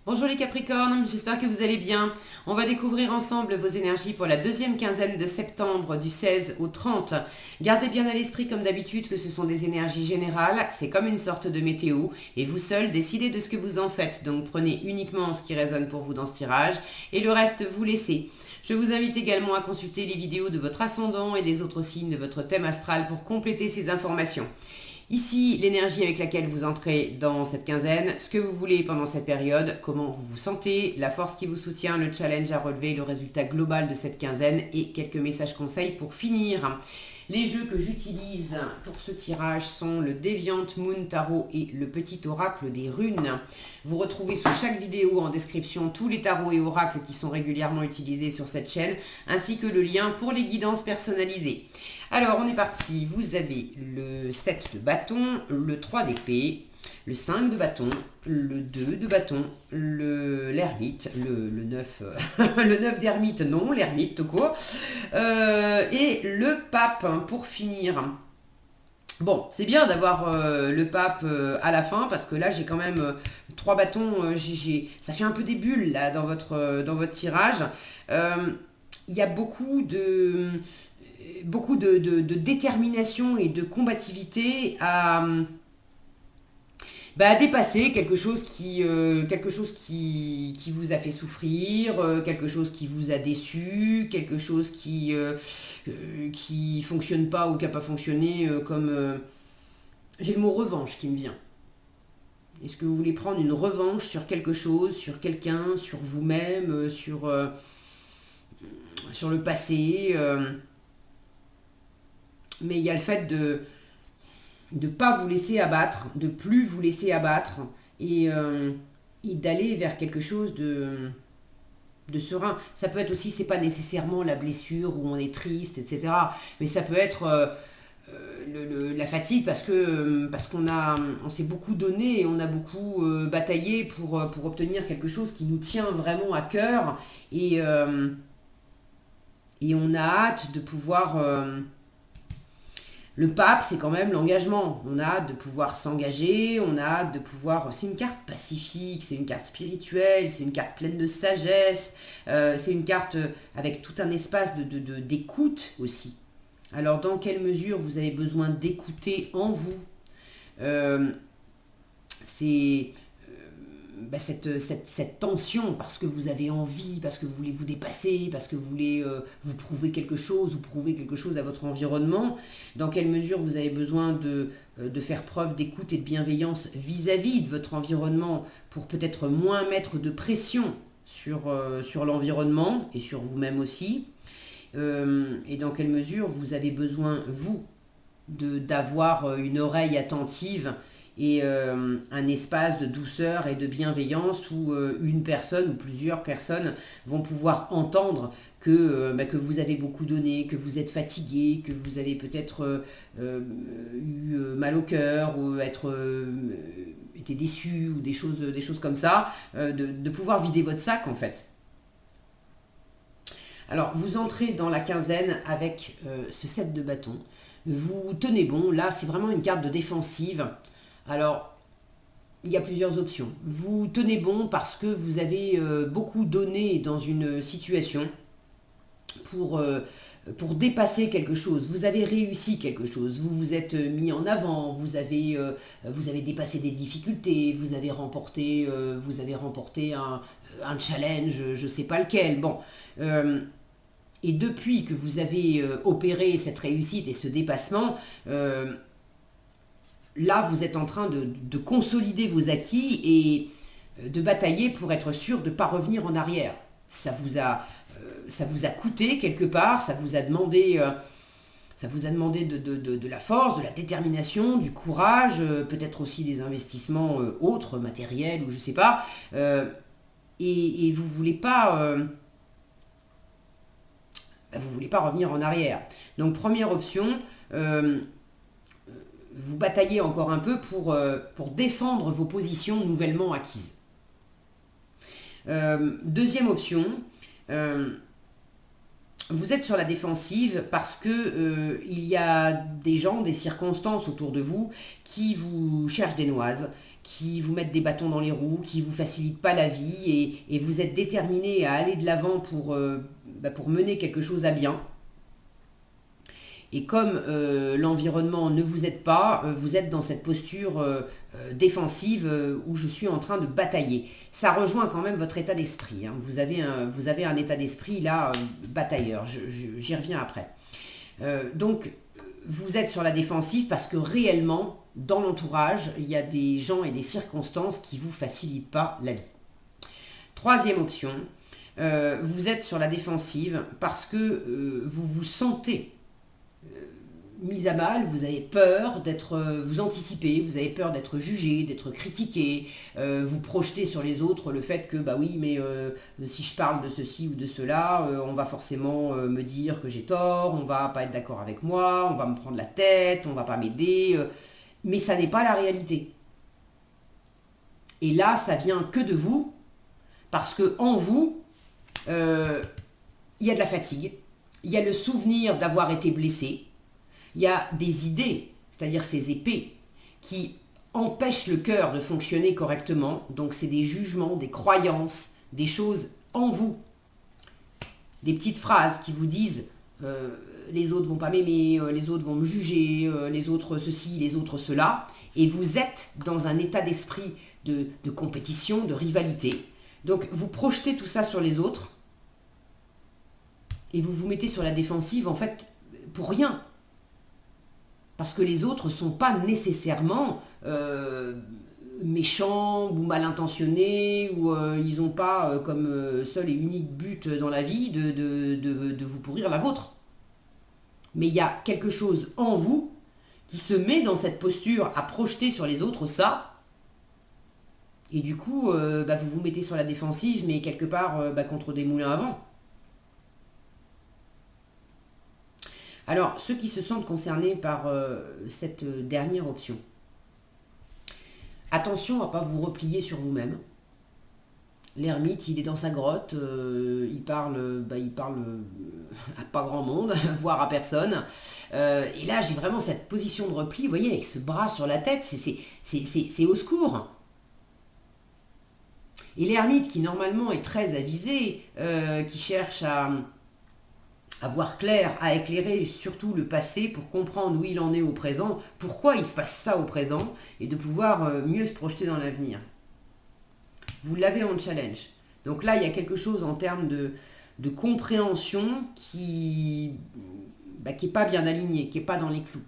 Bonjour les Capricornes, j'espère que vous allez bien. On va découvrir ensemble vos énergies pour la deuxième quinzaine de septembre du 16 au 30. Gardez bien à l'esprit comme d'habitude que ce sont des énergies générales, c'est comme une sorte de météo et vous seuls décidez de ce que vous en faites. Donc prenez uniquement ce qui résonne pour vous dans ce tirage et le reste vous laissez. Je vous invite également à consulter les vidéos de votre ascendant et des autres signes de votre thème astral pour compléter ces informations. Ici, l'énergie avec laquelle vous entrez dans cette quinzaine, ce que vous voulez pendant cette période, comment vous vous sentez, la force qui vous soutient, le challenge à relever, le résultat global de cette quinzaine et quelques messages conseils pour finir. Les jeux que j'utilise pour ce tirage sont le Deviant Moon Tarot et le Petit Oracle des Runes. Vous retrouvez sous chaque vidéo en description tous les tarots et oracles qui sont régulièrement utilisés sur cette chaîne, ainsi que le lien pour les guidances personnalisées. Alors, on est parti. Vous avez le 7 de bâton, le 3 d'épée, le 5 de bâton, le 2 de bâton, l'ermite, le 9, le 9 d'ermite, non, l'ermite tout court, et le pape pour finir. Bon, c'est bien d'avoir le pape à la fin parce que là j'ai quand même 3 bâtons, ça fait un peu des bulles là dans votre tirage. Il y a beaucoup de détermination et de combativité à dépasser quelque chose qui vous a fait souffrir, quelque chose qui vous a déçu, quelque chose qui fonctionne pas ou qui n'a pas fonctionné comme... j'ai le mot revanche qui me vient. Est-ce que vous voulez prendre une revanche sur quelque chose, sur quelqu'un, sur vous-même, sur le passé mais il y a le fait de ne pas vous laisser abattre, de plus vous laisser abattre et d'aller vers quelque chose de serein. Ça peut être aussi, c'est pas nécessairement la blessure où on est triste, etc. Mais ça peut être la fatigue parce qu'on s'est beaucoup donné et on a beaucoup bataillé pour obtenir quelque chose qui nous tient vraiment à cœur et on a hâte de pouvoir... Le pape, c'est quand même l'engagement. On a hâte de pouvoir s'engager, on a hâte de pouvoir... C'est une carte pacifique, c'est une carte spirituelle, c'est une carte pleine de sagesse, c'est une carte avec tout un espace d'écoute aussi. Alors, dans quelle mesure vous avez besoin d'écouter en vous c'est cette tension parce que vous avez envie, parce que vous voulez vous dépasser, parce que vous voulez vous prouver quelque chose, vous prouver quelque chose à votre environnement, dans quelle mesure vous avez besoin de faire preuve d'écoute et de bienveillance vis-à-vis de votre environnement pour peut-être moins mettre de pression sur l'environnement et sur vous-même aussi, et dans quelle mesure vous avez besoin, vous, d'avoir une oreille attentive et un espace de douceur et de bienveillance où une personne ou plusieurs personnes vont pouvoir entendre que vous avez beaucoup donné, que vous êtes fatigué, que vous avez peut-être eu mal au cœur ou été déçu ou des choses comme ça, de pouvoir vider votre sac en fait. Alors, vous entrez dans la quinzaine avec ce 7 de bâton. Vous tenez bon, là c'est vraiment une carte de défensive. Alors, il y a plusieurs options. Vous tenez bon parce que vous avez beaucoup donné dans une situation pour dépasser quelque chose. Vous avez réussi quelque chose. Vous vous êtes mis en avant. Vous avez dépassé des difficultés. Vous avez remporté un challenge, je ne sais pas lequel. Bon. Et depuis que vous avez opéré cette réussite et ce dépassement, là, vous êtes en train de consolider vos acquis et de batailler pour être sûr de ne pas revenir en arrière. Ça vous a coûté quelque part, ça vous a demandé de la force, de la détermination, du courage, peut-être aussi des investissements autres, matériels ou je ne sais pas. Et vous ne voulez pas... vous voulez pas revenir en arrière. Donc première option, vous bataillez encore un peu pour défendre vos positions nouvellement acquises. Deuxième option, vous êtes sur la défensive parce que il y a des gens, des circonstances autour de vous qui vous cherchent des noises, qui vous mettent des bâtons dans les roues, qui ne vous facilitent pas la vie, et vous êtes déterminé à aller de l'avant pour mener quelque chose à bien. Et comme l'environnement ne vous aide pas, vous êtes dans cette posture défensive où je suis en train de batailler. Ça rejoint quand même votre état d'esprit. Hein. Vous avez un état d'esprit là, batailleur. J'y reviens après. Donc, vous êtes sur la défensive parce que réellement, dans l'entourage, il y a des gens et des circonstances qui ne vous facilitent pas la vie. Troisième option, vous êtes sur la défensive parce que vous vous sentez mise à mal, vous avez peur vous anticipez, vous avez peur d'être jugé, d'être critiqué, vous projetez sur les autres le fait que, bah oui, mais si je parle de ceci ou de cela, on va forcément me dire que j'ai tort, on va pas être d'accord avec moi, on va me prendre la tête, on va pas m'aider, mais ça n'est pas la réalité. Et là, ça vient que de vous, parce que en vous, il y a de la fatigue, il y a le souvenir d'avoir été blessé, il y a des idées, c'est-à-dire ces épées, qui empêchent le cœur de fonctionner correctement. Donc c'est des jugements, des croyances, des choses en vous. Des petites phrases qui vous disent les autres vont pas m'aimer, les autres vont me juger, les autres ceci, les autres cela. Et vous êtes dans un état d'esprit de compétition, de rivalité. Donc vous projetez tout ça sur les autres et vous vous mettez sur la défensive en fait pour rien. Parce que les autres ne sont pas nécessairement méchants ou mal intentionnés, ou ils n'ont pas comme seul et unique but dans la vie de vous pourrir la vôtre. Mais il y a quelque chose en vous qui se met dans cette posture à projeter sur les autres ça, et du coup vous vous mettez sur la défensive, mais quelque part contre des moulins à vent. Alors, ceux qui se sentent concernés par cette dernière option, attention à ne pas vous replier sur vous-même. L'ermite, il est dans sa grotte, il parle à pas grand monde, voire à personne. Et là, j'ai vraiment cette position de repli, vous voyez, avec ce bras sur la tête, c'est au secours. Et l'ermite, qui normalement est très avisé, qui cherche à voir clair, à éclairer surtout le passé pour comprendre où il en est au présent, pourquoi il se passe ça au présent, et de pouvoir mieux se projeter dans l'avenir. Vous l'avez en challenge. Donc là, il y a quelque chose en termes de compréhension qui n'est pas bien aligné, qui n'est pas dans les clous.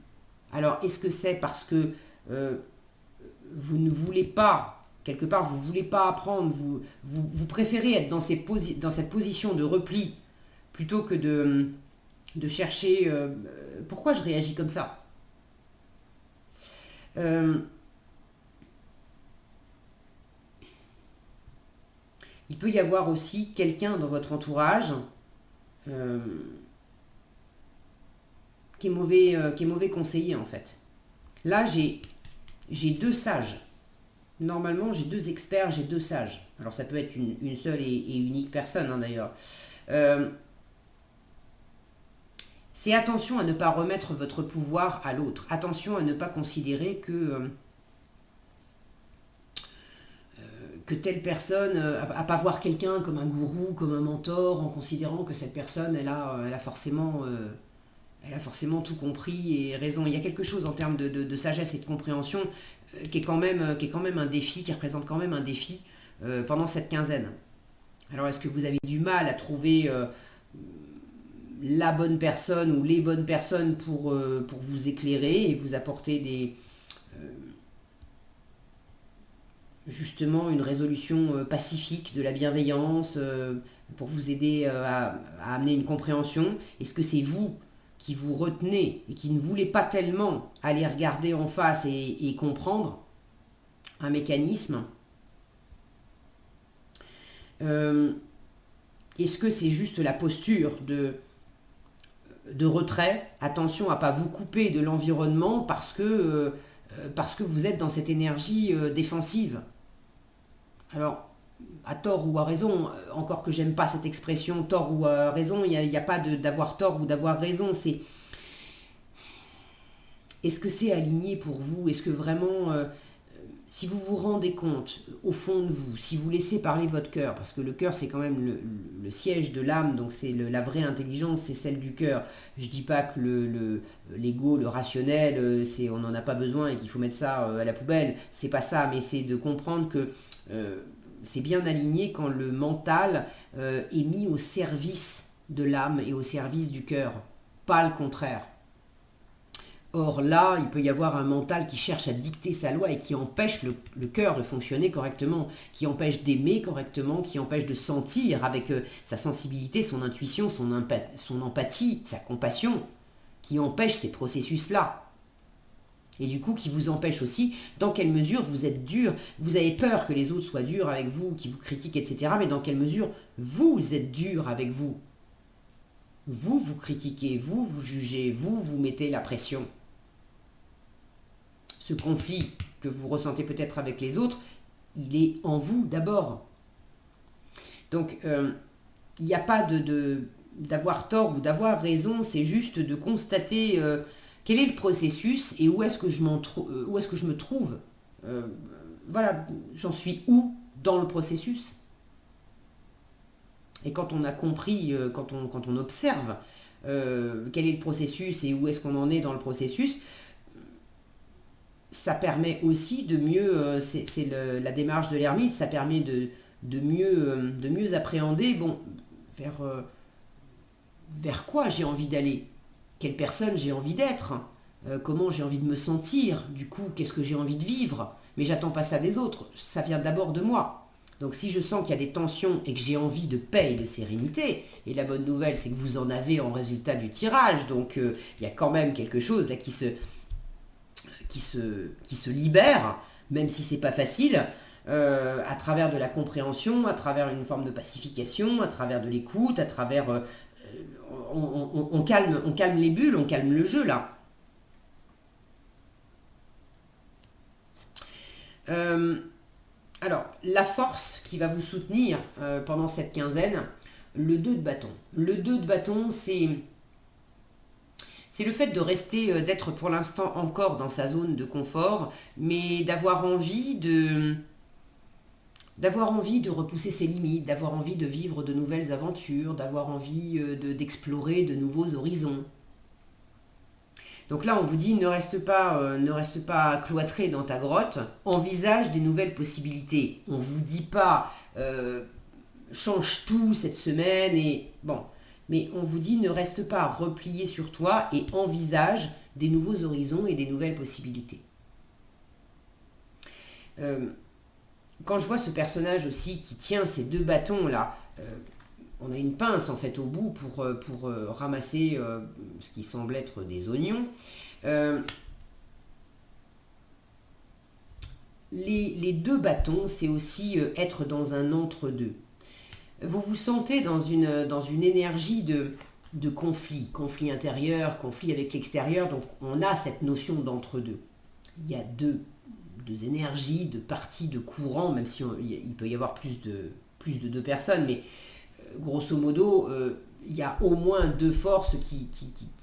Alors, est-ce que c'est parce que vous ne voulez pas, quelque part, vous ne voulez pas apprendre, vous préférez être dans cette position de repli plutôt que de chercher pourquoi je réagis comme ça. Il peut y avoir aussi quelqu'un dans votre entourage qui est mauvais conseiller en fait. Là, j'ai deux sages. Normalement, j'ai deux experts, j'ai deux sages. Alors ça peut être une seule et unique personne hein, d'ailleurs. C'est attention à ne pas remettre votre pouvoir à l'autre. Attention à ne pas considérer que telle personne, à pas voir quelqu'un comme un gourou, comme un mentor, en considérant que cette personne, elle a forcément tout compris et raison. Il y a quelque chose en termes de sagesse et de compréhension qui est quand même un défi, qui représente quand même un défi pendant cette quinzaine. Alors, est-ce que vous avez du mal à trouver la bonne personne ou les bonnes personnes pour vous éclairer et vous apporter justement une résolution pacifique, de la bienveillance, pour vous aider à amener une compréhension? Est-ce que c'est vous qui vous retenez et qui ne voulez pas tellement aller regarder en face et comprendre un mécanisme? Est-ce que c'est juste la posture de retrait? Attention à ne pas vous couper de l'environnement parce que vous êtes dans cette énergie défensive. Alors, à tort ou à raison, encore que j'aime pas cette expression tort ou à raison, il n'y a pas d'avoir tort ou d'avoir raison, c'est est-ce que c'est aligné pour vous? Est-ce que vraiment si vous vous rendez compte, au fond de vous, si vous laissez parler votre cœur, parce que le cœur c'est quand même le siège de l'âme, donc c'est la vraie intelligence, c'est celle du cœur. Je dis pas que l'ego, le rationnel, on n'en a pas besoin et qu'il faut mettre ça à la poubelle, c'est pas ça, mais c'est de comprendre que c'est bien aligné quand le mental est mis au service de l'âme et au service du cœur, pas le contraire. Or là, il peut y avoir un mental qui cherche à dicter sa loi et qui empêche le cœur de fonctionner correctement, qui empêche d'aimer correctement, qui empêche de sentir avec sa sensibilité, son intuition, son empathie, sa compassion, qui empêche ces processus-là. Et du coup, qui vous empêche aussi, dans quelle mesure vous êtes dur, vous avez peur que les autres soient durs avec vous, qui vous critiquent, etc. Mais dans quelle mesure vous êtes dur avec vous. Vous critiquez, vous jugez, vous mettez la pression. Ce conflit que vous ressentez peut-être avec les autres, il est en vous d'abord. Donc, il n'y a pas d'avoir tort ou d'avoir raison, c'est juste de constater quel est le processus et où est-ce que je me trouve. Voilà, j'en suis où dans le processus. Et quand on a compris, quand on observe quel est le processus et où est-ce qu'on en est dans le processus, ça permet aussi de mieux, c'est la démarche de l'ermite, ça permet de mieux appréhender, bon, vers quoi j'ai envie d'aller, quelle personne j'ai envie d'être, comment j'ai envie de me sentir, du coup, qu'est-ce que j'ai envie de vivre, mais j'attends pas ça des autres, ça vient d'abord de moi. Donc si je sens qu'il y a des tensions et que j'ai envie de paix et de sérénité, et la bonne nouvelle c'est que vous en avez en résultat du tirage, donc il y a quand même quelque chose là qui se libère, même si c'est pas facile, à travers de la compréhension, à travers une forme de pacification, à travers de l'écoute, à travers... on calme les bulles, on calme le jeu là. Alors, la force qui va vous soutenir pendant cette quinzaine, le 2 de bâton. Le 2 de bâton, c'est le fait de rester, d'être pour l'instant encore dans sa zone de confort, mais d'avoir envie de repousser ses limites, d'avoir envie de vivre de nouvelles aventures, d'avoir envie d'explorer de nouveaux horizons. Donc là, on vous dit, ne reste pas cloîtré dans ta grotte, envisage des nouvelles possibilités. On ne vous dit pas, change tout cette semaine, et bon, mais on vous dit, ne reste pas replié sur toi et envisage des nouveaux horizons et des nouvelles possibilités. Quand je vois ce personnage aussi qui tient ces deux bâtons là, on a une pince en fait au bout pour ramasser ce qui semble être des oignons. Les deux bâtons, c'est aussi être dans un entre-deux. Vous vous sentez dans une énergie de conflit intérieur, conflit avec l'extérieur, donc on a cette notion d'entre-deux. Il y a deux énergies, deux parties, de courants, même si il peut y avoir plus de deux personnes, mais grosso modo, il y a au moins deux forces qui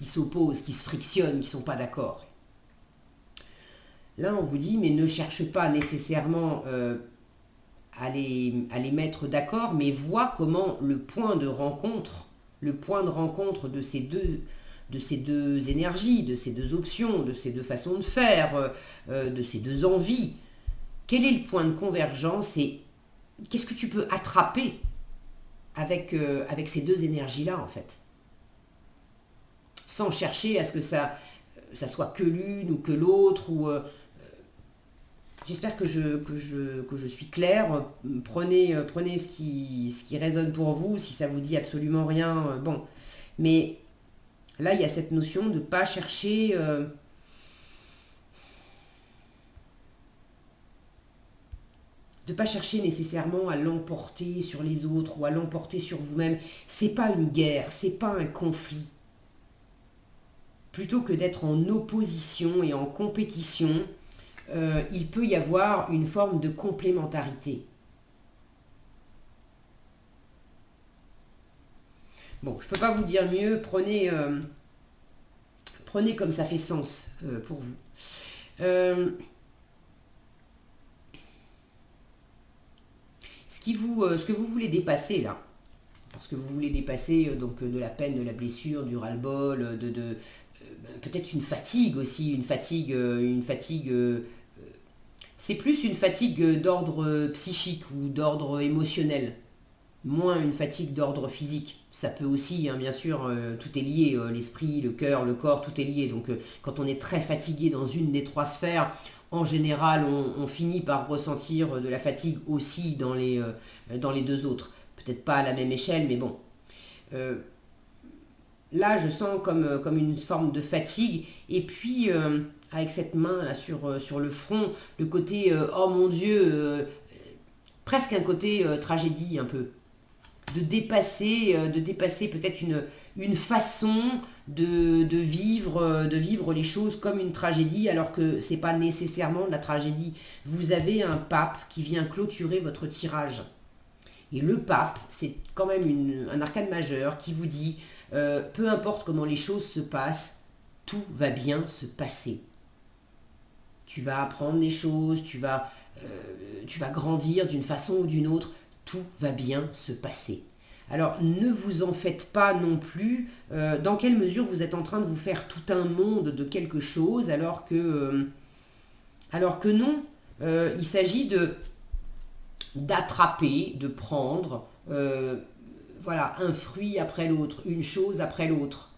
s'opposent, qui se frictionnent, qui ne sont pas d'accord. Là, on vous dit, mais ne cherche pas nécessairement à les mettre d'accord, mais vois comment le point de rencontre de ces deux énergies, de ces deux options, de ces deux façons de faire, de ces deux envies, quel est le point de convergence et qu'est-ce que tu peux attraper avec ces deux énergies-là, en fait. Sans chercher à ce que ça soit que l'une ou que l'autre. J'espère que je suis claire. Prenez ce qui résonne pour vous. Si ça vous dit absolument rien, bon. Mais là, il y a cette notion de ne pas chercher... de ne pas chercher nécessairement à l'emporter sur les autres ou à l'emporter sur vous-même. C'est pas une guerre, c'est pas un conflit. Plutôt que d'être en opposition et en compétition, il peut y avoir une forme de complémentarité. Bon, je ne peux pas vous dire mieux, prenez comme ça fait sens pour vous. ce que vous voulez dépasser là, parce que vous voulez dépasser de la peine, de la blessure, du ras-le-bol, peut-être une fatigue aussi, c'est plus une fatigue d'ordre psychique ou d'ordre émotionnel, moins une fatigue d'ordre physique. Ça peut aussi, hein, bien sûr, tout est lié, l'esprit, le cœur, le corps, tout est lié. Donc quand on est très fatigué dans une des trois sphères, en général, on finit par ressentir de la fatigue aussi dans les deux autres. Peut-être pas à la même échelle, mais bon. Là, je sens comme une forme de fatigue. Et puis, avec cette main là sur le front, le côté oh mon Dieu, presque un côté tragédie un peu. De dépasser peut-être une façon de vivre les choses comme une tragédie, alors que c'est pas nécessairement de la tragédie. Vous avez un pape qui vient clôturer votre tirage. Et le pape, c'est quand même un arcane majeur qui vous dit, peu importe comment les choses se passent, tout va bien se passer. Tu vas apprendre des choses, tu vas grandir d'une façon ou d'une autre, tout va bien se passer. Alors ne vous en faites pas non plus, dans quelle mesure vous êtes en train de vous faire tout un monde de quelque chose, alors que non, il s'agit d'attraper, de prendre, voilà, un fruit après l'autre, une chose après l'autre.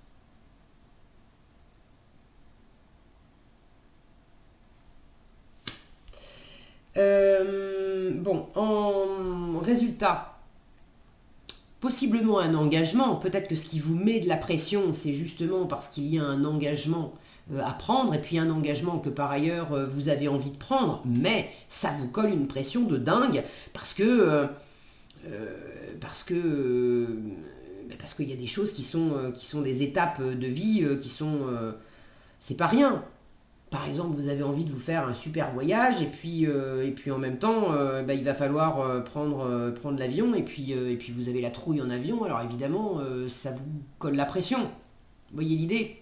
Bon, en résultat, possiblement un engagement. Peut-être que ce qui vous met de la pression, c'est justement parce qu'il y a un engagement à prendre, et puis un engagement que par ailleurs vous avez envie de prendre, mais ça vous colle une pression de dingue, parce qu'il y a des choses qui sont des étapes de vie c'est pas rien. Par exemple, vous avez envie de vous faire un super voyage, et puis en même temps, il va falloir prendre l'avion, et puis vous avez la trouille en avion, alors évidemment, ça vous colle la pression. Vous voyez l'idée?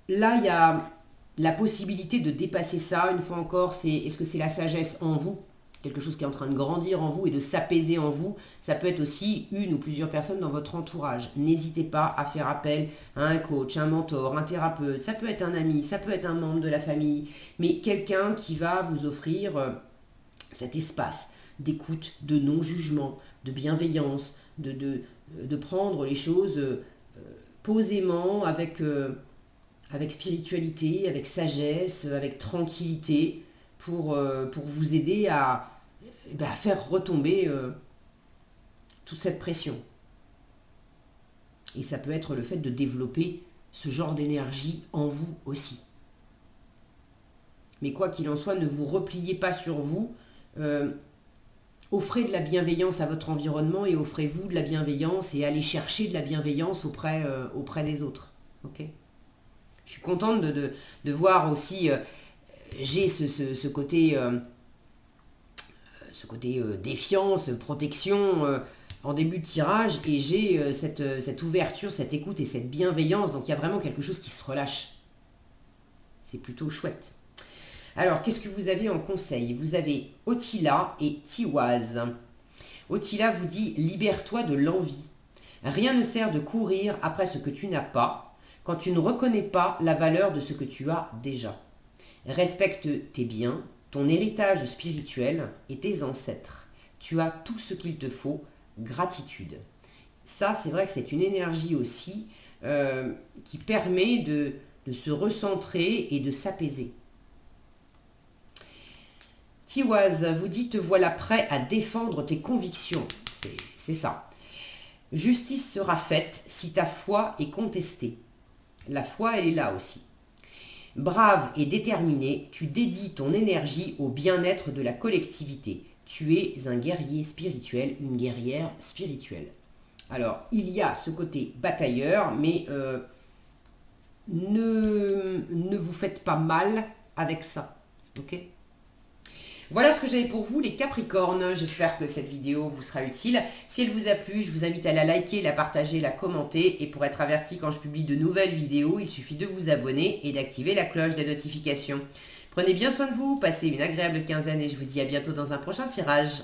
Là, il y a la possibilité de dépasser ça, une fois encore, est-ce que c'est la sagesse en vous? Quelque chose qui est en train de grandir en vous et de s'apaiser en vous. Ça peut être aussi une ou plusieurs personnes dans votre entourage. N'hésitez pas à faire appel à un coach, un mentor, un thérapeute. Ça peut être un ami, ça peut être un membre de la famille, mais quelqu'un qui va vous offrir cet espace d'écoute, de non-jugement, de bienveillance, de prendre les choses posément, avec spiritualité, avec sagesse, avec tranquillité, pour vous aider à faire retomber toute cette pression. Et ça peut être le fait de développer ce genre d'énergie en vous aussi. Mais quoi qu'il en soit, ne vous repliez pas sur vous. Offrez de la bienveillance à votre environnement, et offrez-vous de la bienveillance, et allez chercher de la bienveillance auprès des autres. Okay. Je suis contente de voir aussi... j'ai ce côté défiance, protection en début de tirage, et j'ai cette ouverture, cette écoute et cette bienveillance. Donc il y a vraiment quelque chose qui se relâche. C'est plutôt chouette. Alors, qu'est-ce que vous avez en conseil? Vous avez Otila et Tiwaz. Otila vous dit « Libère-toi de l'envie. Rien ne sert de courir après ce que tu n'as pas, quand tu ne reconnais pas la valeur de ce que tu as déjà. Respecte tes biens, ton héritage spirituel et tes ancêtres. Tu as tout ce qu'il te faut. Gratitude. » Ça, c'est vrai que c'est une énergie aussi qui permet de se recentrer et de s'apaiser. Tiwaz vous dit « Te voilà prêt à défendre tes convictions. » C'est ça. Justice sera faite si ta foi est contestée. La foi, elle est là aussi. Brave et déterminé, tu dédies ton énergie au bien-être de la collectivité. Tu es un guerrier spirituel, une guerrière spirituelle. Alors, il y a ce côté batailleur, mais ne vous faites pas mal avec ça. Ok ? Voilà ce que j'avais pour vous, les Capricornes. J'espère que cette vidéo vous sera utile. Si elle vous a plu, je vous invite à la liker, la partager, la commenter. Et pour être averti quand je publie de nouvelles vidéos, il suffit de vous abonner et d'activer la cloche des notifications. Prenez bien soin de vous, passez une agréable quinzaine et je vous dis à bientôt dans un prochain tirage.